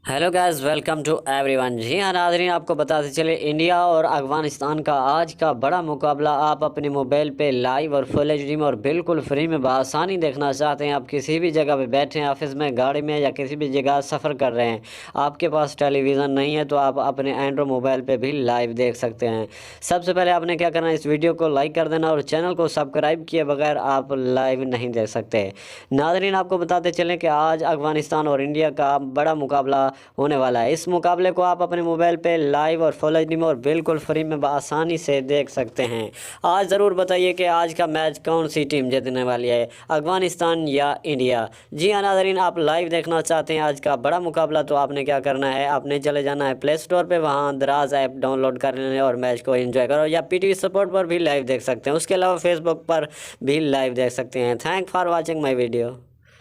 Hello guys, welcome to everyone. जी हाँ नाज़रीन, आपको बताते चले इंडिया और अफगानिस्तान का आज का बड़ा मुकाबला आप अपने मोबाइल पे लाइव और फुल एचडी में और बिल्कुल फ्री में बआसानी देखना चाहते हैं। आप किसी भी जगह पे बैठे हैं, ऑफिस में, गाड़ी में या किसी भी जगह सफ़र कर रहे हैं, आपके पास टेलीविज़न नहीं है तो आप अपने एंड्रॉयड मोबाइल पे भी लाइव देख सकते हैं। सबसे पहले आपने क्या करना है, इस वीडियो को लाइक कर देना और चैनल को सब्सक्राइब किए बगैर आप लाइव नहीं देख सकते। नाज़रीन, आपको बताते चलें कि आज अफगानिस्तान और इंडिया का बड़ा मुकाबला होने वाला है। इस मुकाबले को आप अपने मोबाइल पे लाइव और फुल एचडी में और बिल्कुल फ्री में आसानी से देख सकते हैं। आज ज़रूर बताइए कि आज का मैच कौन सी टीम जीतने वाली है, अफगानिस्तान या इंडिया। जी हाँ नाज़रीन, आप लाइव देखना चाहते हैं आज का बड़ा मुकाबला तो आपने क्या करना है, आपने चले जाना है प्ले स्टोर पर, वहाँ दराज ऐप डाउनलोड कर लेना और मैच को एंजॉय करो। या पीटीवी सपोर्ट पर भी लाइव देख सकते हैं, उसके अलावा फेसबुक पर भी लाइव देख सकते हैं। Thank for watching my video.